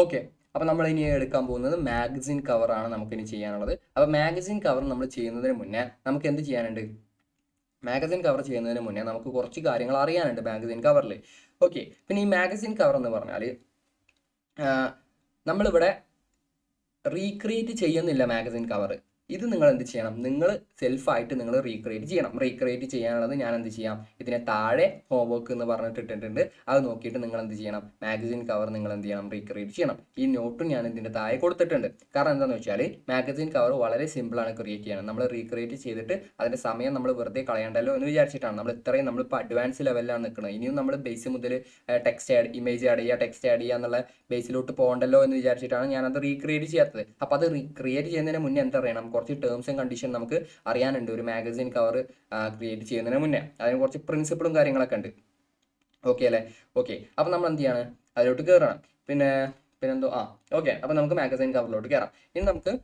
Okay, അപ്പോൾ നമ്മൾ ഇനി എടുക്കാൻ പോകുന്നത് മാഗസിൻ കവറാണ് നമുക്കിനി ചെയ്യാനുള്ളത്. അപ്പോൾ മാഗസിൻ കവർ നമ്മൾ ചെയ്യുന്നതിന് മുന്നേ നമുക്ക് എന്ത് ചെയ്യാനുണ്ട്? മാഗസിൻ കവർ ചെയ്യുന്നതിന് മുന്നേ നമുക്ക് കുറച്ച് കാര്യങ്ങൾ അറിയാനുണ്ട് മാഗസിൻ കവറിൽ. ഓക്കെ, പിന്നെ ഈ മാഗസിൻ കവർ എന്ന് പറഞ്ഞാൽ നമ്മളിവിടെ റീക്രിയേറ്റ് ചെയ്യുന്നില്ല മാഗസിൻ കവർ. ഇത് നിങ്ങൾ എന്ത് ചെയ്യണം? നിങ്ങൾ സെൽഫായിട്ട് നിങ്ങൾ റീക്രിയേറ്റ് ചെയ്യണം. റീക്രിയേറ്റ് ചെയ്യാനുള്ളത് ഞാൻ എന്ത് ചെയ്യാം? ഇതിനെ താഴെ ഹോംവർക്ക് എന്ന് പറഞ്ഞിട്ടിട്ടുണ്ട്. അത് നോക്കിയിട്ട് നിങ്ങൾ എന്ത് ചെയ്യണം? മാഗസിൻ കവർ നിങ്ങൾ എന്ത് ചെയ്യണം? റീക്രിയേറ്റ് ചെയ്യണം. ഈ നോട്ടും ഞാൻ ഇതിൻ്റെ താഴെ കൊടുത്തിട്ടുണ്ട്. കാരണം എന്താണെന്ന് വെച്ചാൽ മാഗസിൻ കവർ വളരെ സിമ്പിളാണ് ക്രിയേറ്റ് ചെയ്യണം. നമ്മൾ റീക്രിയേറ്റ് ചെയ്തിട്ട് അതിൻ്റെ സമയം നമ്മൾ വെറുതെ കളയണ്ടല്ലോ എന്ന് വിചാരിച്ചിട്ടാണ്. നമ്മളിപ്പോൾ അഡ്വാൻസ് ലെവലിലാണ് നിൽക്കുന്നത്. ഇനിയും നമ്മൾ ബേസ് മുതൽ ഇമേജ് ആഡ് ചെയ്യുക, ടെക്സ്റ്റ് ആഡ് ചെയ്യുക എന്നുള്ള ബേസിലോട്ട് പോകണ്ടല്ലോ എന്ന് വിചാരിച്ചിട്ടാണ് ഞാനത് റീക്രിയേറ്റ് ചെയ്യാത്തത്. അപ്പോൾ അത് റീക്രിയേറ്റ് ചെയ്യുന്നതിന് മുന്നേ എന്താ അറിയണം? കുറച്ച് ടേംസ് ആൻഡ് കണ്ടീഷൻ നമുക്ക് അറിയാനുണ്ട് ഒരു മാഗസിൻ കവർ ക്രിയേറ്റ് ചെയ്യുന്നതിന് മുന്നേ. അതിന് കുറച്ച് പ്രിൻസിപ്പിളും കാര്യങ്ങളൊക്കെ ഉണ്ട്. ഓക്കെ അല്ലേ? ഓക്കെ, അപ്പോൾ നമ്മൾ എന്ത് ചെയ്യാണ്? അതിലോട്ട് കയറണം. പിന്നെന്തോ ഓക്കെ, അപ്പോൾ നമുക്ക് മാഗസിൻ കവറിലോട്ട് കയറാം. ഇനി നമുക്ക്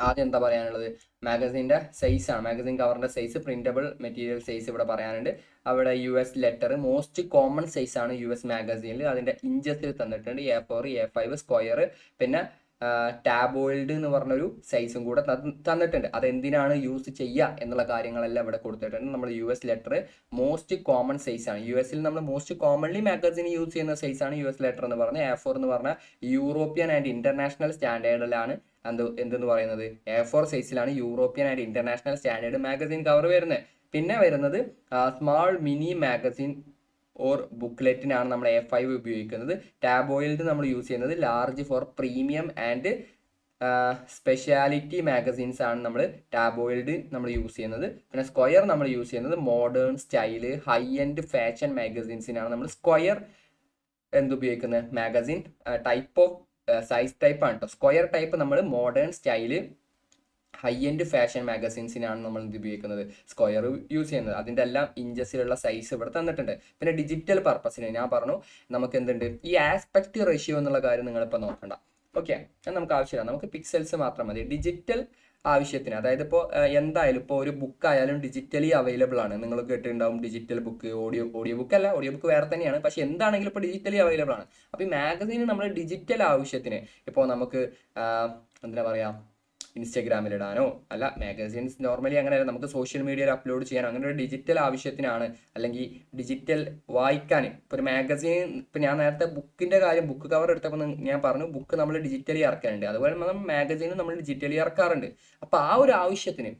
ആദ്യം എന്താ പറയാനുള്ളത്? മാഗസിൻ്റെ സൈസാണ്. മാഗസിൻ കവറിൻ്റെ സൈസ്, പ്രിന്റബിൾ മെറ്റീരിയൽ സൈസ് ഇവിടെ പറയാനുണ്ട്. അവിടെ US ലെറ്റർ മോസ്റ്റ് കോമൺ സൈസാണ് US മാഗസീനിൽ. അതിൻ്റെ ഇഞ്ചസിൽ തന്നിട്ടുണ്ട്. A4, A5 സ്ക്വയർ, പിന്നെ ടാബോയിൽഡ് എന്ന് പറഞ്ഞൊരു സൈസും കൂടെ തന്നിട്ടുണ്ട്. അതെന്തിനാണ് യൂസ് ചെയ്യുക എന്നുള്ള കാര്യങ്ങളെല്ലാം ഇവിടെ കൊടുത്തിട്ടുണ്ട്. നമ്മൾ US ലെറ്റർ മോസ്റ്റ് കോമൺ സൈസാണ്. US നമ്മൾ മോസ്റ്റ് കോമൺലി മാഗസിൻ യൂസ് ചെയ്യുന്ന സൈസാണ് US ലെറ്റർ എന്ന് പറഞ്ഞാൽ. A4 എന്ന് പറഞ്ഞാൽ യൂറോപ്യൻ ആൻഡ് ഇന്റർനാഷണൽ സ്റ്റാൻഡേർഡിലാണ് എന്തെന്ന് പറയുന്നത്, A4 സൈസിലാണ് European and international standard magazine cover വരുന്നത്. പിന്നെ വരുന്നത് സ്മാൾ മിനി മാഗസിൻ ഓർ ബുക്ക്ലെറ്റിനാണ് നമ്മൾ A5 ഉപയോഗിക്കുന്നത്. ടാബോയിൽഡ് നമ്മൾ യൂസ് ചെയ്യുന്നത് large for premium and speciality magazines ആണ് നമ്മൾ ടാബോയിൽഡ് നമ്മൾ യൂസ് ചെയ്യുന്നത്. പിന്നെ സ്ക്വയർ നമ്മൾ യൂസ് ചെയ്യുന്നത് modern style high end fashion മാഗസീൻസിനാണ് നമ്മൾ സ്ക്വയർ ഉപയോഗിക്കുന്നത്. Magazine type of size type ആണ് കേട്ടോ. സ്ക്വയർ ടൈപ്പ് നമ്മൾ modern style high end fashion മാഗസീൻസിനാണ് നമ്മൾ ഇത് ഉപയോഗിക്കുന്നത്, സ്ക്വയർ യൂസ് ചെയ്യുന്നത്. അതിൻ്റെ എല്ലാം ഇഞ്ചസിലുള്ള സൈസ് ഇവിടെ തന്നിട്ടുണ്ട്. പിന്നെ ഡിജിറ്റൽ പർപ്പസിന് ഞാൻ പറഞ്ഞു നമുക്ക് എന്തുണ്ട്, ഈ ആസ്പെക്ട് റേഷ്യോ എന്നുള്ള കാര്യം നിങ്ങളിപ്പോൾ നോക്കണ്ട. ഓക്കെ, അത് നമുക്ക് ആവശ്യമില്ല. നമുക്ക് പിക്സൽസ് മാത്രം മതി. ഡിജിറ്റൽ ആവശ്യത്തിന്, അതായത് ഇപ്പോൾ എന്തായാലും ഇപ്പോൾ ഒരു ബുക്ക് ആയാലും ഡിജിറ്റലി അവൈലബിൾ ആണ്. നിങ്ങൾ കേട്ടിട്ടുണ്ടാവും ഡിജിറ്റൽ ബുക്ക്, ഓഡിയോ ബുക്ക് അല്ല, ഓഡിയോ ബുക്ക് വേറെ തന്നെയാണ്. പക്ഷെ എന്താണെങ്കിലും ഇപ്പോൾ ഡിജിറ്റലി അവൈലബിൾ ആണ്. അപ്പോൾ ഈ മാഗസീന് നമ്മൾ ഡിജിറ്റൽ ആവശ്യത്തിന്, ഇപ്പോൾ നമുക്ക് എന്താ പറയുക, ഇൻസ്റ്റഗ്രാമിൽ ഇടാനോ അല്ല, മാഗസീൻസ് നോർമലി അങ്ങനെയല്ല, നമുക്ക് സോഷ്യൽ മീഡിയയിൽ അപ്ലോഡ് ചെയ്യാനോ അങ്ങനെ ഒരു ഡിജിറ്റൽ ആവശ്യത്തിനാണ്, അല്ലെങ്കിൽ ഡിജിറ്റൽ വായിക്കാൻ. ഇപ്പോൾ ഒരു മാഗസീൻ, ഇപ്പോൾ ഞാൻ നേരത്തെ ബുക്കിൻ്റെ കാര്യം, ബുക്ക് കവർ എടുത്തപ്പോൾ ഞാൻ പറഞ്ഞു ബുക്ക് നമ്മൾ ഡിജിറ്റലി ഇറക്കാറുണ്ട്. അതുപോലെ നമ്മൾ മാഗസീനും നമ്മൾ ഡിജിറ്റലി ഇറക്കാറുണ്ട്. അപ്പോൾ ആ ഒരു ആവശ്യത്തിന്,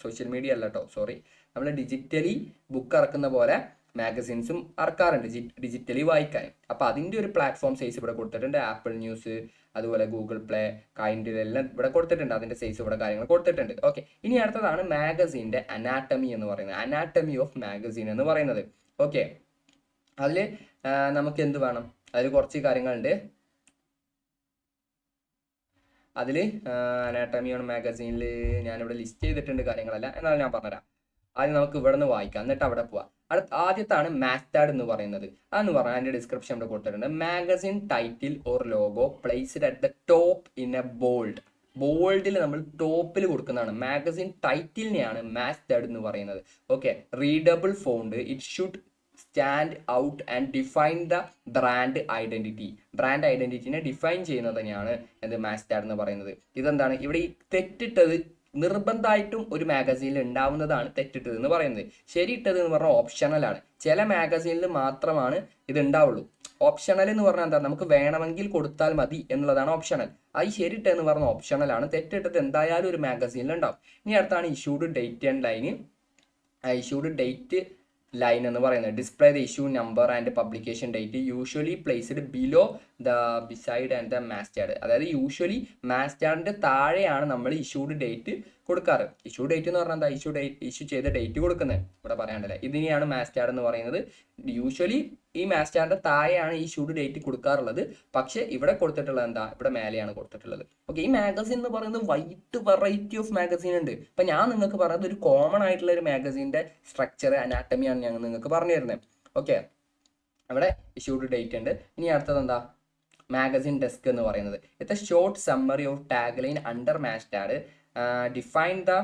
സോഷ്യൽ മീഡിയ അല്ല കേട്ടോ, സോറി, നമ്മൾ ഡിജിറ്റലി ബുക്ക് ഇറക്കുന്ന പോലെ മാഗസീൻസും ഇറക്കാറുണ്ട് ഡിജിറ്റലി വായിക്കാൻ. അപ്പോൾ അതിൻ്റെ ഒരു പ്ലാറ്റ്ഫോം സൈസ് ഇവിടെ കൊടുത്തിട്ടുണ്ട്. ആപ്പിൾ ന്യൂസ്, അതുപോലെ ഗൂഗിൾ പ്ലേ, കൈൻഡിലെല്ലാം ഇവിടെ കൊടുത്തിട്ടുണ്ട്. അതിൻ്റെ സൈസ് ഇവിടെ കാര്യങ്ങൾ കൊടുത്തിട്ടുണ്ട്. ഓക്കെ, ഇനി അടുത്തതാണ് മാഗസീൻ്റെ അനാട്ടമി എന്ന് പറയുന്നത്. അനാട്ടമി ഓഫ് മാഗസീൻ എന്ന് പറയുന്നത്. ഓക്കെ, അതിൽ നമുക്ക് എന്ത് വേണം? അതിൽ കുറച്ച് കാര്യങ്ങളുണ്ട്. അതിൽ അനാട്ടമി ഓൺ മാഗസീനിൽ ഞാനിവിടെ ലിസ്റ്റ് ചെയ്തിട്ടുണ്ട് കാര്യങ്ങളല്ല, എന്നാലും ഞാൻ പറഞ്ഞുതരാം. ആദ്യം നമുക്ക് ഇവിടെ നിന്ന് വായിക്കാം, എന്നിട്ട് അവിടെ പോവാം. ആദ്യത്താണ് മാസ്റ്റാർഡ് എന്ന് പറയുന്നത്. അതെന്ന് പറഞ്ഞാൽ അതിൻ്റെ ഡിസ്ക്രിപ്ഷൻ ഇവിടെ കൊടുത്തിട്ടുണ്ട്. Magazine title or logo placed at the top in a ബോൾഡിൽ നമ്മൾ ടോപ്പിൽ കൊടുക്കുന്നതാണ്. മാഗസിൻ ടൈറ്റിലിനെയാണ് മാസ്റ്റാർഡ് എന്ന് പറയുന്നത്. Okay, readable font, it should stand out and define the brand identity. Brand ഐഡന്റിറ്റിനെ ഡിഫൈൻ ചെയ്യുന്നത് തന്നെയാണ് എന്ത്, മാസ്റ്റാർഡ് എന്ന് പറയുന്നത്. ഇതെന്താണ് ഇവിടെ ഈ തെറ്റിട്ടത് നിർബന്ധമായിട്ടും ഒരു മാഗസീനിൽ ഉണ്ടാവുന്നതാണ് തെറ്റിട്ടത് എന്ന് പറയുന്നത്. ശരിയിട്ടത് എന്ന് പറഞ്ഞാൽ ഓപ്ഷണലാണ്. ചില മാഗസീനിൽ മാത്രമാണ് ഇത് ഉണ്ടാവുള്ളൂ. ഓപ്ഷണൽ എന്ന് പറഞ്ഞാൽ എന്താ, നമുക്ക് വേണമെങ്കിൽ കൊടുത്താൽ മതി എന്നുള്ളതാണ് ഓപ്ഷണൽ. അത് ശരിയിട്ടെന്ന് പറഞ്ഞ ഓപ്ഷണലാണ്. തെറ്റിട്ടത് എന്തായാലും ഒരു മാഗസീനിൽ ഉണ്ടാവും. ഇനി അടുത്താണ് issued date and line. Issued date line എന്ന് പറയുന്നത് display the issue number and publication date usually placed below the beside and the masthead. അതായത് യൂഷ്വലി മാസ്റ്റാർഡിൻ്റെ താഴെയാണ് നമ്മൾ ഇഷ്യൂഡ് ഡേറ്റ് കൊടുക്കാറ്. ഇഷ്യൂ ഡേറ്റ് എന്ന് പറഞ്ഞാൽ എന്താ, ഇഷ്യൂ ചെയ്ത ഡേറ്റ് കൊടുക്കുന്നത് ഇവിടെ പറയാണ്ടല്ലേ. ഇതിനെയാണ് മാസ്റ്റാർഡ് എന്ന് പറയുന്നത്. യൂഷ്വലി ഈ മാസ്റ്റാർഡിൻ്റെ താഴെയാണ് ഈ ഇഷ്യൂഡ് ഡേറ്റ് കൊടുക്കാറുള്ളത്. പക്ഷേ ഇവിടെ കൊടുത്തിട്ടുള്ളത് എന്താ, ഇവിടെ മേലെയാണ് കൊടുത്തിട്ടുള്ളത്. ഓക്കെ, ഈ മാഗസീൻ എന്ന് പറയുന്നത് വൈഡ് വെറൈറ്റി ഓഫ് മാഗസീൻ ഉണ്ട്. ഇപ്പം ഞാൻ നിങ്ങൾക്ക് പറയുന്നത് ഒരു കോമൺ ആയിട്ടുള്ള ഒരു മാഗസീൻ്റെ സ്ട്രക്ചർ, അനാട്ടമിയാണ് ഞാൻ നിങ്ങൾക്ക് പറഞ്ഞു തരുന്നത്. ഓക്കെ, അവിടെ ഇഷ്യൂഡ് ഡേറ്റ് ഉണ്ട്. ഇനി അടുത്തത് എന്താ, മാഗസിൻ ഡെസ്ക് എന്ന് പറയുന്നത്. It's a short summary of tagline under masthead. Define the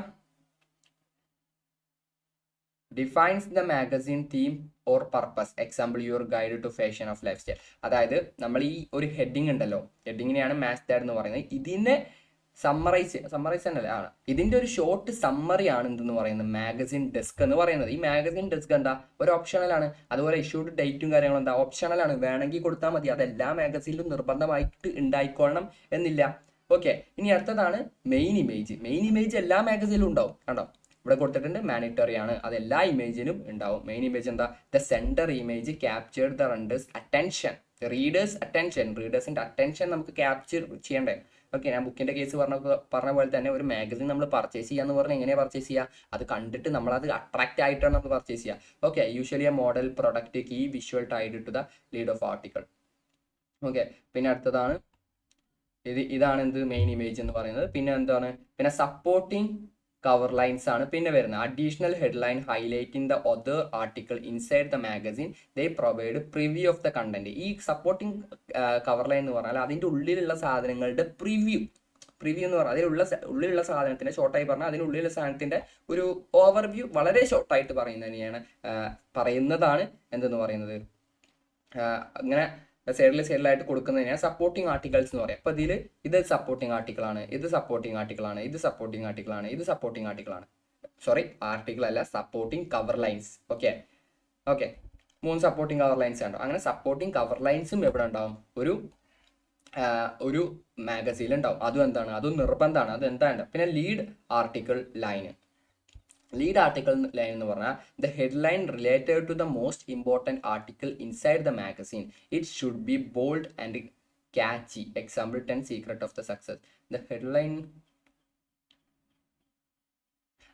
defines the magazine theme or purpose. Example your guide to fashion of lifestyle. അതായത് നമ്മൾ ഈ ഒരു ഹെഡിങ് ഉണ്ടല്ലോ, ഹെഡിങ്ങിനെയാണ് മാസ്റ്റേർഡ് എന്ന് പറയുന്നത്. ഇതിനെ സമ്മറൈസ് എന്നല്ല ആണ് ഇതിന്റെ ഒരു ഷോർട്ട് സമ്മറി ആണ് എന്തെന്ന് പറയുന്നത് മാഗസിൻ ഡെസ്ക് എന്ന് പറയുന്നത്. ഈ മാഗസിൻ ഡെസ്ക് എന്താ ഒരു ഓപ്ഷണലാണ്. അതുപോലെ ഇഷ്യൂഡ് ഡേറ്റും കാര്യങ്ങളും എന്താ ഓപ്ഷണലാണ്, വേണമെങ്കിൽ കൊടുത്താൽ മതി. അതെല്ലാ മാഗസിനിലും നിർബന്ധമായിട്ട് ഉണ്ടായിക്കൊള്ളണം എന്നില്ല. ഓക്കെ, ഇനി അടുത്തതാണ് മെയിൻ ഇമേജ്. മെയിൻ ഇമേജ് എല്ലാ മാഗസിനിലും ഉണ്ടാവും. കണ്ടോ, ഇവിടെ കൊടുത്തിട്ടുണ്ട് മാനിറ്ററി ആണ്, അത് എല്ലാ ഇമേജിനും ഉണ്ടാവും. മെയിൻ ഇമേജ് എന്താ, the centre image captured the readers attention. റീഡേഴ്സിന്റെ അറ്റൻഷൻ നമുക്ക് ക്യാപ്ചർ ചെയ്യണ്ടേ. ഓക്കെ, ഞാൻ ബുക്കിന്റെ കേസ് പറഞ്ഞ പോലെ തന്നെ ഒരു മാഗസിൻ നമ്മൾ പർച്ചേസ് ചെയ്യാന്ന് പറഞ്ഞാൽ എങ്ങനെയാണ് പർച്ചേസ് ചെയ്യുക, അത് കണ്ടിട്ട് നമ്മളത് അട്രാക്ട് ആയിട്ടാണ് നമ്മൾ പർച്ചേസ് ചെയ്യുക. Okay, usually a model product key visual tied to the lead of article. Okay, പിന്നെ അടുത്തതാണ് ഇതാണ് എന്ത് മെയിൻ ഇമേജ് എന്ന് പറയുന്നത്. പിന്നെ എന്താണ്, പിന്നെ സപ്പോർട്ടിങ് കവർ ലൈൻസ് ആണ് പിന്നെ വരുന്നത്. Additional headline highlighting the other article inside the magazine they provide preview of the content. ഈ സപ്പോർട്ടിംഗ് കവർ ലൈൻ എന്ന് പറഞ്ഞാൽ അതിൻ്റെ ഉള്ളിലുള്ള സാധനങ്ങളുടെ പ്രിവ്യൂ എന്ന് പറഞ്ഞാൽ ഉള്ളിലുള്ള സാധനത്തിന്റെ ഷോർട്ടായി പറഞ്ഞാൽ അതിനുള്ളിലുള്ള സാധനത്തിന്റെ ഒരു ഓവർവ്യൂ വളരെ ഷോർട്ടായിട്ട് പറയുന്നതാണ് എന്തെന്ന് പറയുന്നത്. അങ്ങനെ സൈഡിലായിട്ട് കൊടുക്കുന്നതിനാണ് സപ്പോർട്ടിംഗ് ആർട്ടിക്കിൾസ് എന്ന് പറയാം. അപ്പോൾ ഇത് സപ്പോർട്ടിംഗ് ആർട്ടിക്കിൾ ആണ്, ഇത് സപ്പോർട്ടിംഗ് ആർട്ടിക്കിൾ ആണ്, ഇത് സപ്പോർട്ടിംഗ് ആർട്ടിക്കിൾ ആണ്, ഇത് സപ്പോർട്ടിംഗ് ആർട്ടിക്കിൾ ആണ്. സോറി, ആർട്ടിക്കിൾ അല്ല, supporting cover lines. Okay, 3 supporting cover lines ആണ്. അങ്ങനെ സപ്പോർട്ടിംഗ് കവർ ലൈൻസും എവിടെ ഉണ്ടാവും, ഒരു മാഗസീനിൽ ഉണ്ടാവും. അതും എന്താണ്, അതും നിർബന്ധമാണ്. അത് എന്താണ്, പിന്നെ ലീഡ് ആർട്ടിക്കിൾ ലൈൻ എന്ന് പറഞ്ഞാൽ the headline related to the most important article inside the magazine. It should be bold and catchy. Example 10 secret of the success. The headline,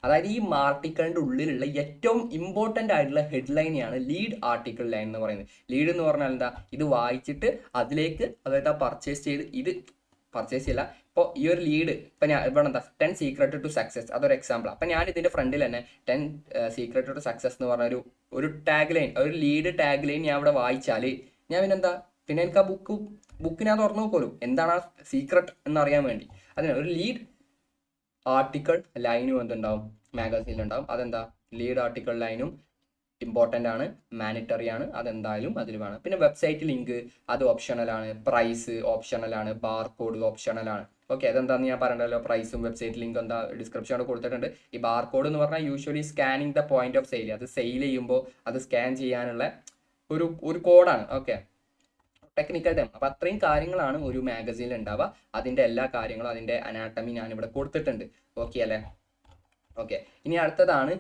അതായത് ഈ ആർട്ടിക്കിളിന്റെ ഉള്ളിലുള്ള ഏറ്റവും ഇമ്പോർട്ടൻ്റ് ആയിട്ടുള്ള ഹെഡ്ലൈനെയാണ് ലീഡ് ആർട്ടിക്കിൾ ലൈൻ എന്ന് പറയുന്നത്. Lead എന്ന് പറഞ്ഞാൽ എന്താ, ഇത് വായിച്ചിട്ട് അതിലേക്ക് അതായത് പർച്ചേസ് ചെയ്ത് ഇത് പർച്ചേസ് ചെയ്യില്ല. ഇപ്പോൾ ഈ ഒരു ലീഡ് ഇപ്പം ഞാൻ ഇവിടെ എന്താ 10 സീക്രട്ട് ടു സക്സസ്, അതൊരു എക്സാമ്പിൾ. അപ്പം ഞാൻ ഇതിൻ്റെ ഫ്രണ്ടിൽ തന്നെ 10 സീക്രട്ട് ടു സക്സസ് എന്ന് പറഞ്ഞ ഒരു ടാഗ് ലൈൻ, ഒരു ലീഡ് ടാഗ് ലൈൻ ഞാൻ ഇവിടെ വായിച്ചാൽ ഞാൻ പിന്നെ എനിക്ക് ആ ബുക്ക് ഞാൻ തുറന്നു നോക്കുമല്ലോ എന്താണ് ആ സീക്രട്ട് എന്നറിയാൻ വേണ്ടി. അതിന് ഒരു ലീഡ് ആർട്ടിക്കിൾ ലൈനും എന്തുണ്ടാവും മാഗസീനിലുണ്ടാവും. അതെന്താ, ലീഡ് ആർട്ടിക്കിൾ ലൈനും ഇമ്പോർട്ടൻ്റ് ആണ്, മാനിറ്ററി ആണ്, അതെന്തായാലും അതിൽ വേണം. പിന്നെ വെബ്സൈറ്റ് ലിങ്ക് അത് ഓപ്ഷണലാണ്, പ്രൈസ് ഓപ്ഷണലാണ്, ബാർ കോഡ് ഓപ്ഷണലാണ്. ഓക്കെ, അതെന്താന്ന് ഞാൻ പറയണ്ടല്ലോ, പ്രൈസും വെബ്സൈറ്റ് ലിങ്ക് എന്താ ഡിസ്ക്രിപ്ഷനോട് കൊടുത്തിട്ടുണ്ട്. ഈ ബാർ കോഡ് എന്ന് പറഞ്ഞാൽ usually scanning the point of sale, അത് സെയിൽ ചെയ്യുമ്പോൾ അത് സ്കാൻ ചെയ്യാനുള്ള ഒരു കോഡാണ്. Okay, technical time. അപ്പം അത്രയും കാര്യങ്ങളാണ് ഒരു മാഗസീനിൽ ഉണ്ടാവുക. അതിൻ്റെ എല്ലാ കാര്യങ്ങളും അതിൻ്റെ അനാട്ടമി ഞാനിവിടെ കൊടുത്തിട്ടുണ്ട്. ഓക്കെ അല്ലേ. ഓക്കെ, ഇനി അടുത്തതാണ്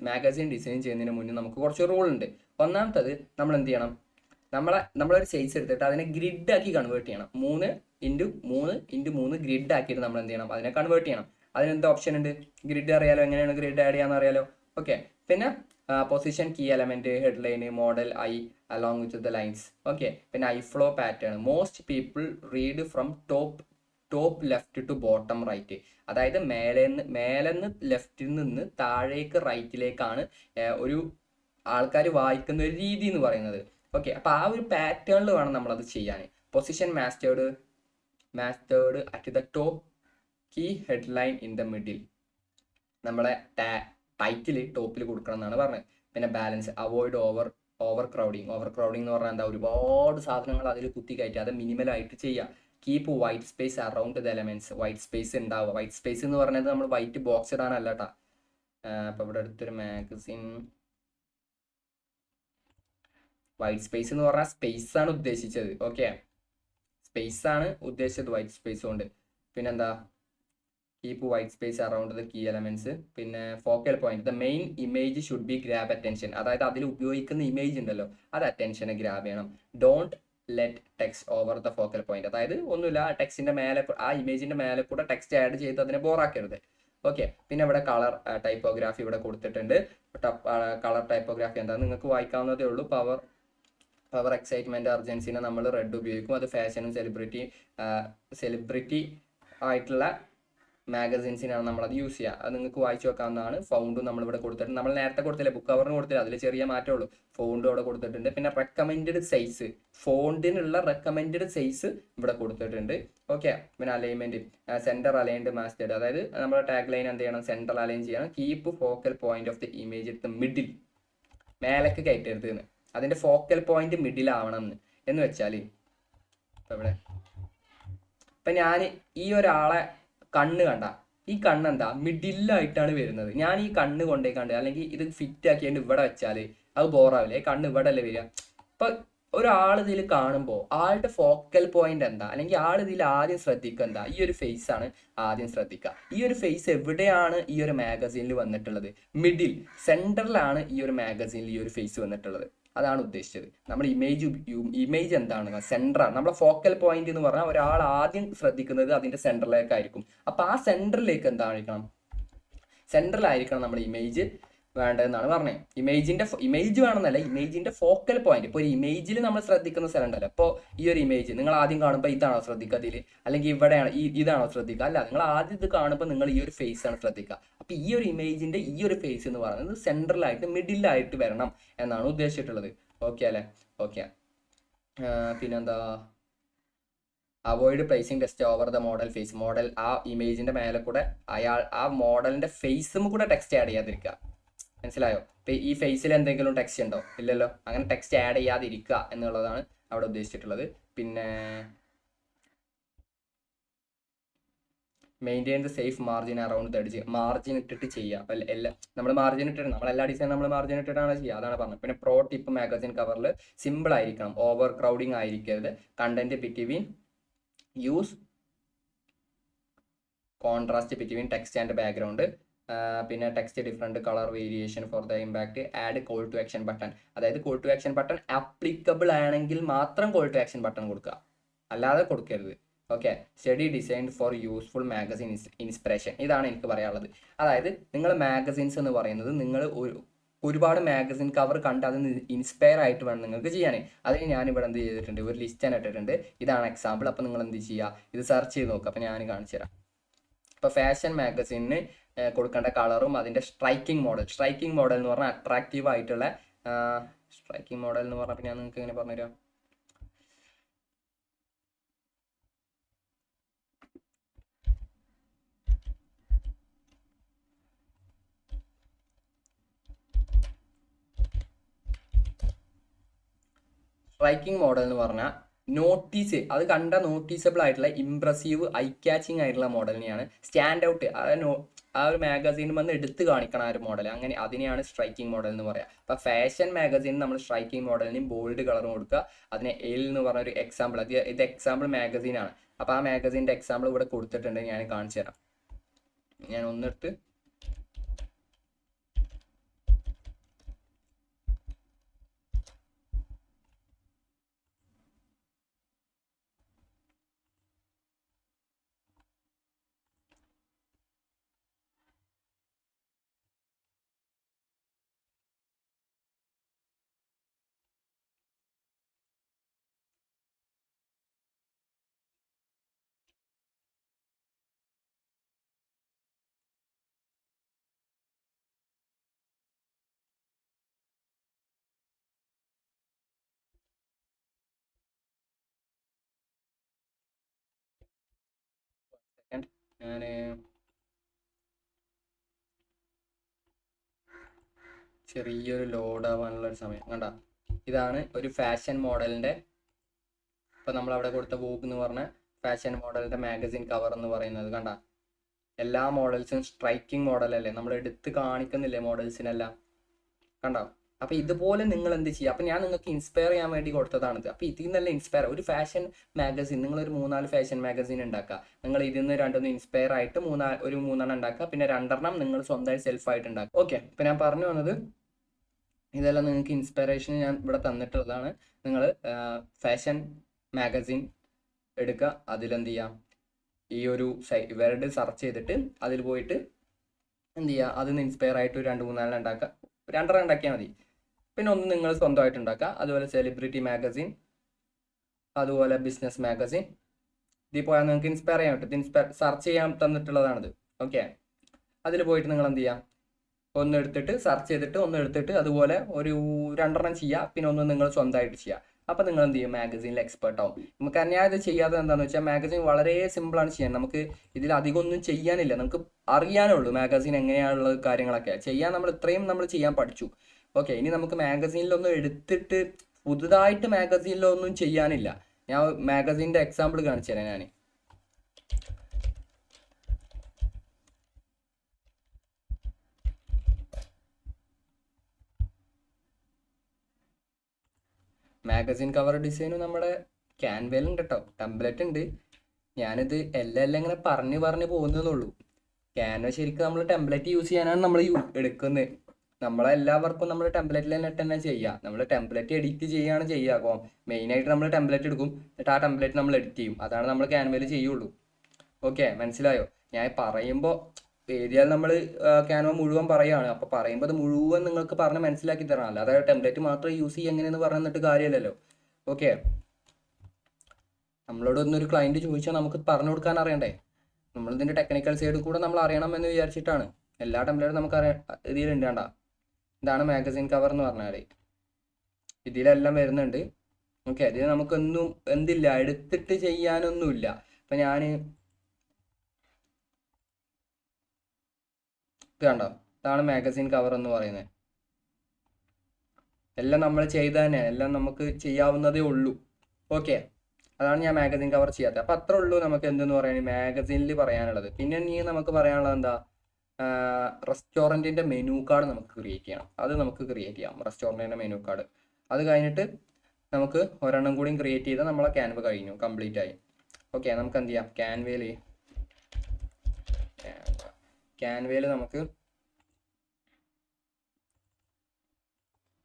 മാഗസീൻ ഡിസൈൻ ചെയ്യുന്നതിന് മുന്നേ നമുക്ക് കുറച്ച് റൂൾ ഉണ്ട്. ഒന്നാമത്തത് നമ്മൾ എന്ത് ചെയ്യണം, നമ്മളൊരു സൈസ് എടുത്തിട്ട് അതിനെ ഗ്രിഡാക്കി കൺവേർട്ട് ചെയ്യണം. 3x3x3 ഗ്രിഡ് ആക്കിയിട്ട് നമ്മൾ എന്ത് ചെയ്യണം, അതിനെ കൺവേർട്ട് ചെയ്യണം. അതിനെന്ത് ഓപ്ഷൻ ഉണ്ട്, ഗ്രിഡ് അറിയാലോ, എങ്ങനെയാണ് ഗ്രിഡ് ആഡ് ചെയ്യാന്ന് അറിയാലോ. ഓക്കെ, പിന്നെ position key element, headline, model eye along with the lines. Okay, പിന്നെ eye flow pattern. Most people read from top left to bottom right. അതായത് മേലെന്ന് ലെഫ്റ്റിൽ നിന്ന് താഴേക്ക് റൈറ്റിലേക്കാണ് ഒരു ആൾക്കാർ വായിക്കുന്ന ഒരു രീതി എന്ന് പറയുന്നത്. ഓക്കെ, അപ്പോൾ ആ ഒരു പാറ്റേണിൽ വേണം നമ്മളത് ചെയ്യാൻ. Position mastered at the top, key headline in the middle. നമ്മളെ ടൈറ്റിൽ ടോപ്പിൽ കൊടുക്കണം എന്നാണ് പറഞ്ഞത്. പിന്നെ ബാലൻസ്, അവോയ്ഡ് ഓവർ ക്രൗഡിങ് എന്ന് പറഞ്ഞാൽ എന്താ, ഒരുപാട് സാധനങ്ങൾ അതിൽ കുത്തി കയറ്റി അത് മിനിമലായിട്ട് ചെയ്യുക. Keep white space around the elements. White space ഉണ്ടാവുക. വൈറ്റ് സ്പേസ് എന്ന് പറഞ്ഞത് നമ്മൾ വൈറ്റ് ബോക്സ് ഇടാനല്ല കേട്ടോ. അപ്പോൾ ഇവിടെ അടുത്തൊരു മാഗസിൻ, വൈറ്റ് സ്പേസ് എന്ന് പറഞ്ഞാൽ സ്പേസ് ആണ് ഉദ്ദേശിച്ചത്. ഓക്കെ, സ്പേസ് ആണ് ഉദ്ദേശിച്ചത് വൈറ്റ് സ്പേസ് കൊണ്ട്. പിന്നെന്താ, keep white space around the key elements. പിന്നെ focal point, the main image should be grab attention. അതായത് അതിൽ ഉപയോഗിക്കുന്ന ഇമേജ് ഉണ്ടല്ലോ അത് അറ്റൻഷനെ ഗ്രാബ് ചെയ്യണം. Don't let text over the focal point. അതായത് ഒന്നുമില്ല, ടെക്സ്റ്റിന്റെ മേലെ ആ ഇമേജിന്റെ മേലെ കൂടെ ടെക്സ്റ്റ് ആഡ് ചെയ്ത് അതിനെ ബോറാക്കരുത്. ഓക്കെ, പിന്നെ ഇവിടെ കളർ ടൈപ്പോഗ്രാഫി ഇവിടെ കൊടുത്തിട്ടുണ്ട്. കളർ ടൈപ്പോഗ്രാഫി എന്താ നിങ്ങൾക്ക് വായിക്കാവുന്നതേ ഉള്ളൂ. പവർ എക്സൈറ്റ്മെന്റ് അർജൻസിനെ നമ്മൾ റെഡ് ഉപയോഗിക്കും. അത് ഫാഷനും സെലിബ്രിറ്റി ആയിട്ടുള്ള മാഗസിൻസിനാണ് നമ്മളത് യൂസ് ചെയ്യുക. അത് നിങ്ങൾക്ക് വായിച്ചു വെക്കാവുന്നതാണ്. ഫൗണ്ടും നമ്മളിവിടെ കൊടുത്തിട്ടുണ്ട്. നമ്മൾ നേരത്തെ കൊടുത്തില്ലേ, ബുക്ക് കവറിന് കൊടുത്തില്ല, അതിൽ ചെറിയ മാറ്റമുള്ളൂ. ഫോണ്ടും അവിടെ കൊടുത്തിട്ടുണ്ട്. പിന്നെ റെക്കമെൻഡ് സൈസ്, ഫോണ്ടിനുള്ള റെക്കമെൻഡ് സൈസ് ഇവിടെ കൊടുത്തിട്ടുണ്ട്. ഓക്കെ. പിന്നെ അലൈൻമെന്റ്, സെന്റർ അലൈൻഡ് മാസ്റ്റേഡ്, അതായത് നമ്മുടെ ടാഗ് ലൈൻ എന്ത് ചെയ്യണം, സെന്റർ അലൈൻ ചെയ്യണം. Keep focal point of the image at the middle, മേലേക്ക് കയറ്റരുത് എന്ന്. അതിന്റെ ഫോക്കൽ പോയിന്റ് മിഡിൽ ആവണം എന്ന് വെച്ചാൽ ഇപ്പം ഇവിടെ ഇപ്പം ഞാൻ ഈ ഒരാളെ കണ്ണ് കണ്ട, ഈ കണ്ണെന്താ മിഡിലായിട്ടാണ് വരുന്നത്. ഞാൻ ഈ കണ്ണ് കൊണ്ടേക്കാണ്ട് അല്ലെങ്കിൽ ഇത് ഫിറ്റ് ആക്കിയാണ്ട് ഇവിടെ വെച്ചാൽ അത് ബോറാവില്ലേ? കണ്ണ് ഇവിടെ അല്ലേ വരിക? ഇപ്പൊ ഒരാൾ ഇതിൽ കാണുമ്പോൾ ആളുടെ ഫോക്കൽ പോയിന്റ് എന്താ, അല്ലെങ്കിൽ ആൾ ഇതിൽ ആദ്യം ശ്രദ്ധിക്കുക എന്താ, ഈ ഒരു ഫേസ് ആണ് ആദ്യം ശ്രദ്ധിക്കുക. ഈ ഒരു ഫേസ് എവിടെയാണ് ഈ ഒരു മാഗസീനിൽ വന്നിട്ടുള്ളത്? മിഡിൽ, സെന്ററിലാണ് ഈ ഒരു മാഗസീനിൽ ഈ ഒരു ഫേസ് വന്നിട്ടുള്ളത്. അതാണ് ഉദ്ദേശിച്ചത്. നമ്മൾ ഇമേജ് എന്താണ്, സെന്ററാണ്. നമ്മളെ ഫോക്കൽ പോയിന്റ് എന്ന് പറഞ്ഞാൽ ഒരാൾ ആദ്യം ശ്രദ്ധിക്കുന്നത് അതിന്റെ സെന്ററിലേക്കായിരിക്കും. അപ്പൊ ആ സെന്ററിലേക്ക് എന്തായിരിക്കണം, സെന്ററിലായിരിക്കണം നമ്മൾ ഇമേജ് വേണ്ടതെന്നാണ് പറഞ്ഞത്. ഇമേജ് വേണമെന്നല്ല, ഇമേജിന്റെ ഫോക്കൽ പോയിന്റ്. ഇപ്പോൾ ഒരു ഇമേജിൽ നമ്മൾ ശ്രദ്ധിക്കുന്ന സ്ഥലം ഉണ്ടല്ലോ. അപ്പോൾ ഈ ഒരു ഇമേജ് നിങ്ങൾ ആദ്യം കാണുമ്പോൾ ഇതാണോ ശ്രദ്ധിക്കുക അതിൽ, അല്ലെങ്കിൽ ഇവിടെയാണ് ഇതാണോ ശ്രദ്ധിക്കുക? അല്ല, നിങ്ങൾ ആദ്യം ഇത് കാണുമ്പോൾ നിങ്ങൾ ഈ ഒരു ഫേസ് ആണ് ശ്രദ്ധിക്കുക. അപ്പോൾ ഈ ഒരു ഇമേജിന്റെ ഈ ഒരു ഫേസ് എന്ന് പറയുന്നത് സെൻട്രലായിട്ട് മിഡിലായിട്ട് വരണം എന്നാണ് ഉദ്ദേശിച്ചിട്ടുള്ളത്. ഓക്കെ അല്ലേ? ഓക്കെ. പിന്നെന്താ, avoid placing text over the model face. Model ആ ഇമേജിന്റെ മേലെ കൂടെ ആ മോഡലിന്റെ ഫേസും കൂടെ ടെക്സ്റ്റ് ആഡ് ചെയ്യാതിരിക്കുക. മനസ്സിലായോ? ഇപ്പൊ ഈ ഫേസിൽ എന്തെങ്കിലും ടെക്സ്റ്റ് ഉണ്ടോ? ഇല്ലല്ലോ. അങ്ങനെ ടെക്സ്റ്റ് ആഡ് ചെയ്യാതിരിക്കുക എന്നുള്ളതാണ് അവിടെ ഉദ്ദേശിച്ചിട്ടുള്ളത്. പിന്നെ maintain the safe margin around the edge. Margin ഇട്ടിട്ട് ചെയ്യുക. എല്ലാം നമ്മൾ മാർജിൻ ഇട്ടിട്ട്, നമ്മളെല്ലാ ഡിസൈൻ നമ്മൾ മാർജിൻ ഇട്ടിട്ടാണ് ചെയ്യുക. അതാണ് പറഞ്ഞത്. പിന്നെ പ്രോ ടിപ്പ്, മാഗസിൻ കവറിൽ സിമ്പിൾ ആയിരിക്കണം, ഓവർ ക്രൗഡിങ് ആയിരിക്കരുത്. Content between, use contrast between text and background. പിന്നെ text different colour variation for the impact. Add call to action button, അതായത് call to action button applicable ആണെങ്കിൽ മാത്രം call to action button കൊടുക്കുക, അല്ലാതെ കൊടുക്കരുത്. Okay. Study design for useful magazine inspiration. ഇതാണ് എനിക്ക് പറയാനുള്ളത്. അതായത് നിങ്ങൾ മാഗസിൻസ് എന്ന് പറയുന്നത് നിങ്ങൾ ഒരുപാട് മാഗസിൻ കവർ കണ്ട് അതിന് ഇൻസ്പയർ ആയിട്ട് വേണം നിങ്ങൾക്ക് ചെയ്യാൻ. അതിന് ഞാനിവിടെ എന്ത് ചെയ്തിട്ടുണ്ട്, ഒരു ലിസ്റ്റ് തന്നെ ഇട്ടിട്ടുണ്ട്. ഇതാണ് എക്സാമ്പിൾ. അപ്പോൾ നിങ്ങൾ എന്ത് ചെയ്യുക, ഇത് സെർച്ച് ചെയ്ത് നോക്കുക. അപ്പോൾ ഞാൻ കാണിച്ചു തരാം. ഇപ്പോൾ ഫാഷൻ മാഗസിന് കൊടുക്കേണ്ട കളറും അതിൻ്റെ സ്ട്രൈക്കിംഗ് മോഡൽ എന്ന് പറഞ്ഞാൽ അട്രാക്റ്റീവ് ആയിട്ടുള്ള സ്ട്രൈക്കിംഗ് മോഡൽ എന്ന് പറഞ്ഞാൽ ഞാൻ നിങ്ങൾക്ക് എങ്ങനെ പറഞ്ഞുതരാം. സ്ട്രൈക്കിംഗ് മോഡൽ എന്ന് പറഞ്ഞാൽ നോട്ടീസ്, അത് കണ്ട നോട്ടീസബിൾ ആയിട്ടുള്ള ഇംപ്രസീവ് ഐ ക്യാച്ചിങ് ആയിട്ടുള്ള മോഡലിനെയാണ് സ്റ്റാൻഡ് ഔട്ട്, ആ ഒരു മാഗസീനിൽ വന്ന് എടുത്ത് കാണിക്കണം ആ ഒരു മോഡൽ. അങ്ങനെ അതിനെയാണ് സ്ട്രൈക്കിംഗ് മോഡൽ എന്ന് പറയുക. അപ്പോൾ ഫാഷൻ മാഗസീൻ നമ്മൾ സ്ട്രൈക്കിംഗ് മോഡലിന് ബോൾഡ് കളറും കൊടുക്കുക. അതിനെ എൽ എന്ന് പറഞ്ഞ ഒരു എക്സാമ്പിൾ, ഇത് എക്സാമ്പിൾ മാഗസീനാണ്. അപ്പോൾ ആ മാഗസീൻ്റെ എക്സാമ്പിൾ ഇവിടെ കൊടുത്തിട്ടുണ്ട്, ഞാൻ കാണിച്ചു തരാം. ഞാൻ ഒന്നെടുത്ത് ഞാൻ ചെറിയൊരു ലോഡ് ആവാനുള്ള ഒരു സമയം കണ്ട. ഇതാണ് ഒരു ഫാഷൻ മോഡലിൻ്റെ, ഇപ്പോൾ നമ്മളവിടെ കൊടുത്ത ബുക്ക് എന്ന് പറഞ്ഞ ഫാഷൻ മോഡലിൻ്റെ മാഗസിൻ കവർ എന്ന് പറയുന്നത് കണ്ട. എല്ലാ മോഡൽസും സ്ട്രൈക്കിംഗ് മോഡലല്ലേ, നമ്മൾ എടുത്ത് കാണിക്കുന്നില്ലേ മോഡൽസിനെല്ലാം, കണ്ടോ? അപ്പോൾ ഇതുപോലെ നിങ്ങൾ എന്ത് ചെയ്യുക. അപ്പോൾ ഞാൻ നിങ്ങൾക്ക് ഇൻസ്പയർ ചെയ്യാൻ വേണ്ടി കൊടുത്തതാണിത്. അപ്പോൾ ഇതിൽ നിന്നല്ല ഇൻസ്പയർ, ഒരു ഫാഷൻ മാഗസിൻ, നിങ്ങളൊരു 3-4 ഫാഷൻ മാഗസിൻ ഉണ്ടാക്കുക. നിങ്ങൾ ഇതിൽ നിന്ന് 2 ഇൻസ്പയർ ആയിട്ട് 3 ഉണ്ടാക്കുക. പിന്നെ 2 നിങ്ങൾ സ്വന്തമായിട്ട് സെൽഫായിട്ട് ഉണ്ടാക്കുക. ഓക്കെ. ഇപ്പോൾ ഞാൻ പറഞ്ഞു വന്നത് ഇതെല്ലാം നിങ്ങൾക്ക് ഇൻസ്പിറേഷൻ ഞാൻ ഇവിടെ തന്നിട്ടുള്ളതാണ്. നിങ്ങൾ ഫാഷൻ മാഗസിൻ എടുക്കുക, അതിലെന്ത് ചെയ്യാം, ഈ ഒരു വേർഡ് സെർച്ച് ചെയ്തിട്ട് അതിൽ പോയിട്ട് എന്ത് ചെയ്യുക, അതിൽ നിന്ന് ഇൻസ്പയർ ആയിട്ട് 2-3 ഉണ്ടാക്കുക. 2 ഉണ്ടാക്കിയാൽ മതി. പിന്നെ ഒന്ന് നിങ്ങൾ സ്വന്തമായിട്ട് ഉണ്ടാക്കുക. അതുപോലെ സെലിബ്രിറ്റി മാഗസിൻ, അതുപോലെ ബിസിനസ് മാഗസിൻ, ഇതിൽ പോയാൽ നിങ്ങൾക്ക് ഇൻസ്പയർ ചെയ്യാൻ പറ്റും. സെർച്ച് ചെയ്യാൻ തന്നിട്ടുള്ളതാണിത്. ഓക്കെ, അതിൽ പോയിട്ട് നിങ്ങൾ എന്ത് ചെയ്യുക, ഒന്ന് എടുത്തിട്ട് സെർച്ച് ചെയ്തിട്ട് ഒന്ന് എടുത്തിട്ട് അതുപോലെ ഒരു 2 ചെയ്യുക, പിന്നെ ഒന്ന് നിങ്ങൾ സ്വന്തമായിട്ട് ചെയ്യുക. അപ്പോൾ നിങ്ങൾ എന്ത് ചെയ്യും, മാഗസീനിൽ എക്സ്പേർട്ട് ആവും. നമുക്ക് ഞാൻ ഇത് ചെയ്യാതെ എന്താണെന്ന് വെച്ചാൽ മാഗസീൻ വളരെ സിമ്പിളാണ് ചെയ്യാൻ. നമുക്ക് ഇതിൽ അധികം ഒന്നും ചെയ്യാനില്ല, നമുക്ക് അറിയാനേ ഉള്ളൂ മാഗസീൻ എങ്ങനെയാണുള്ള കാര്യങ്ങളൊക്കെ ചെയ്യാൻ. നമ്മൾ ചെയ്യാൻ പഠിച്ചു. ഓക്കെ, ഇനി നമുക്ക് മാഗസീനിലൊന്നും എടുത്തിട്ട് പുതുതായിട്ട് മാഗസീനിലൊന്നും ചെയ്യാനില്ല. ഞാൻ മാഗസീൻ്റെ എക്സാമ്പിൾ കാണിച്ചു തരാം. ഞാൻ മാഗസീൻ കവർ ഡിസൈനും നമ്മുടെ ക്യാൻവയിലുണ്ട് കേട്ടോ, ടെംപ്ലേറ്റ് ഉണ്ട്. ഞാനിത് എല്ലാം ഇങ്ങനെ പറഞ്ഞ് പോകുന്നതെന്നുള്ളൂ. ക്യാൻവ ശരിക്കും നമ്മൾ ടെംപ്ലേറ്റ് യൂസ് ചെയ്യാനാണ് നമ്മൾ എടുക്കുന്നത്. നമ്മളെല്ലാവർക്കും നമ്മൾ ടെംപ്ലേറ്റിൽ തന്നെ ചെയ്യുക. നമ്മൾ ടെംപ്ലേറ്റ് എഡിറ്റ് ചെയ്യുകയാണ് ചെയ്യുക. അപ്പോൾ മെയിനായിട്ട് നമ്മൾ ടെംപ്ലേറ്റ് എടുക്കും, എന്നിട്ട് ആ ടെംപ്ലേറ്റ് നമ്മൾ എഡിറ്റ് ചെയ്യും. അതാണ് നമ്മൾ ക്യാൻവയിൽ ചെയ്യുള്ളൂ. ഓക്കെ, മനസ്സിലായോ? ഞാൻ പറയുമ്പോൾ ഏരിയയിൽ നമ്മൾ ക്യാൻവ മുഴുവൻ പറയുകയാണ്. അപ്പോൾ പറയുമ്പോൾ അത് മുഴുവൻ നിങ്ങൾക്ക് പറഞ്ഞ് മനസ്സിലാക്കി തരണം. അല്ലാതെ ടെംപ്ലേറ്റ് മാത്രം യൂസ് ചെയ്യുക എങ്ങനെയെന്ന് പറഞ്ഞിട്ട് കാര്യമില്ലല്ലോ. ഓക്കെ, നമ്മളോട് ഒന്നൊരു ക്ലയൻറ്റ് ചോദിച്ചാൽ നമുക്ക് പറഞ്ഞു കൊടുക്കാൻ അറിയണ്ടേ? നമ്മളിതിൻ്റെ ടെക്നിക്കൽ സൈഡ് കൂടെ നമ്മൾ അറിയണം എന്ന് വിചാരിച്ചിട്ടാണ്. എല്ലാ ടെംപ്ലേറ്റും നമുക്ക് ഇതിലുണ്ട്. വേണ്ട, ഇതാണ് മാഗസിൻ കവർ എന്ന് പറഞ്ഞാൽ. ഇതിലെല്ലാം വരുന്നുണ്ട്. ഓക്കെ, ഇതിൽ നമുക്കൊന്നും എന്തില്ല, എടുത്തിട്ട് ചെയ്യാനൊന്നുമില്ല. അപ്പം ഞാൻ കണ്ടോ, ഇതാണ് മാഗസിൻ കവർ എന്ന് പറയുന്നത്. എല്ലാം നമ്മൾ ചെയ്ത് തന്നെ, എല്ലാം നമുക്ക് ചെയ്യാവുന്നതേ ഉള്ളൂ. ഓക്കെ, അതാണ് ഞാൻ മാഗസിൻ കവർ ചെയ്യാത്തത്. അപ്പം അത്രേ ഉള്ളൂ നമുക്ക് എന്തെന്ന് പറയുന്നത് മാഗസിനിൽ പറയാനുള്ളത്. പിന്നെ ഇനി നമുക്ക് പറയാനുള്ളത് എന്താ, റെസ്റ്റോറൻറ്റിൻ്റെ മെനു കാർഡ് നമുക്ക് ക്രിയേറ്റ് ചെയ്യണം. അത് നമുക്ക് ക്രിയേറ്റ് ചെയ്യാം, റെസ്റ്റോറൻറ്റിൻ്റെ മെനു കാർഡ്. അത് കഴിഞ്ഞിട്ട് നമുക്ക് ഒരെണ്ണം കൂടി ക്രിയേറ്റ് ചെയ്താൽ നമ്മളെ ക്യാൻവ കഴിഞ്ഞു, കംപ്ലീറ്റ് ആയി. ഓക്കെ, നമുക്ക് എന്ത് ചെയ്യാം, ക്യാൻവയിൽ നമുക്ക്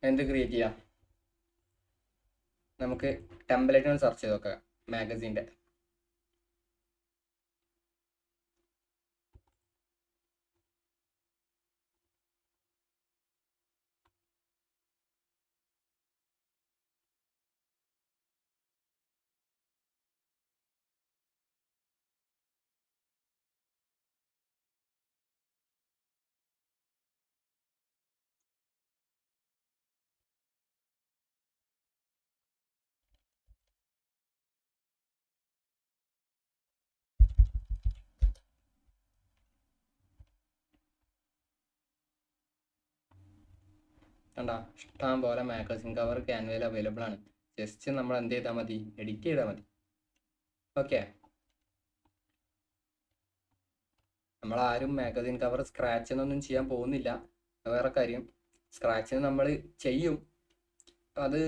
എന്ത് ക്രിയേറ്റ് ചെയ്യാം, നമുക്ക് ടെംപ്ലേറ്റ് സെർച്ച് ചെയ്ത് നോക്കാം മാഗസീൻ്റെ. കണ്ടാ, ഇഷ്ടം പോലെ മാഗസിൻ കവർ ക്യാൻവയിൽ അവൈലബിൾ ആണ്. ജസ്റ്റ് നമ്മൾ എന്ത് ചെയ്താൽ മതി, എഡിറ്റ് ചെയ്താൽ മതി. ഓക്കെ, നമ്മളാരും മാഗസിൻ കവർ സ്ക്രാച്ചിനൊന്നും ചെയ്യാൻ പോകുന്നില്ല. വേറെ കാര്യം, സ്ക്രാച്ചിന് നമ്മൾ ചെയ്യും. അത്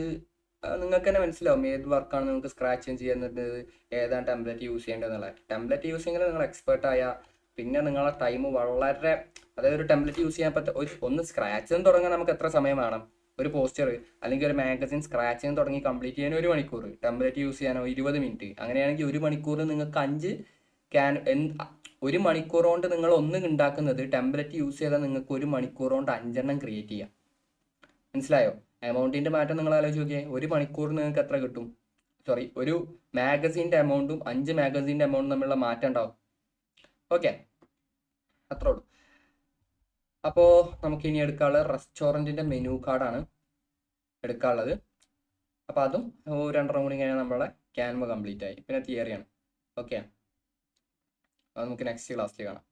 നിങ്ങൾക്ക് തന്നെ മനസ്സിലാവും ഏത് വർക്കാണ് നിങ്ങൾക്ക് സ്ക്രാച്ചിന് ചെയ്യുന്നത്, ഏതാണ് ടെംപ്ലേറ്റ് യൂസ് ചെയ്യേണ്ടതെന്നുള്ളത്. ടെംപ്ലേറ്റ് യൂസ് ചെയ്യുന്നത് നിങ്ങൾ എക്സ്പേർട്ട് ആയാൽ പിന്നെ നിങ്ങളെ ടൈം വളരെ, അതായത് ഒരു ടെംപ്ലേറ്റ് യൂസ് ചെയ്യാൻ ഒന്ന് സ്ക്രാച്ചിന് തുടങ്ങാൻ നമുക്ക് എത്ര സമയം വേണം? ഒരു പോസ്റ്റർ അല്ലെങ്കിൽ ഒരു മാഗസിൻ സ്ക്രാച്ചിന് തുടങ്ങി കംപ്ലീറ്റ് ചെയ്യാൻ 1 മണിക്കൂർ, ടെംപ്ലേറ്റ് യൂസ് ചെയ്യാനോ 20 മിനിറ്റ്. അങ്ങനെയാണെങ്കിൽ 1 മണിക്കൂർ നിങ്ങൾക്ക് 5 1 മണിക്കൂർ കൊണ്ട് നിങ്ങൾ ഒന്ന് ഉണ്ടാക്കുന്നത് ടെംപ്ലേറ്റ് യൂസ് ചെയ്താൽ നിങ്ങൾക്ക് 1 മണിക്കൂർ കൊണ്ട് 5 ക്രിയേറ്റ് ചെയ്യാം. മനസ്സിലായോ? എമൗണ്ടിന്റെ മാറ്റം നിങ്ങൾ ആലോചിച്ച് നോക്കിയേ. 1 മണിക്കൂർ നിങ്ങൾക്ക് എത്ര കിട്ടും? സോറി, ഒരു മാഗസീൻ്റെ എമൗണ്ടും 5 മാഗസീൻ്റെ എമൗണ്ടും തമ്മിലുള്ള മാറ്റം ഉണ്ടാവും. ഓക്കെ, അത്രേ ഉള്ളൂ. അപ്പോൾ നമുക്ക് ഇനി എടുക്കാനുള്ളത് റെസ്റ്റോറൻറ്റിൻ്റെ മെനു കാർഡാണ് എടുക്കാനുള്ളത്. അപ്പോൾ അതും 2 കൂടി കഴിഞ്ഞാൽ നമ്മളെ ക്യാൻവ കംപ്ലീറ്റ് ആയി. പിന്നെ തിയറിയാണ്. ഓക്കെ, അത് നമുക്ക് നെക്സ്റ്റ് ക്ലാസ്സിൽ കാണാം.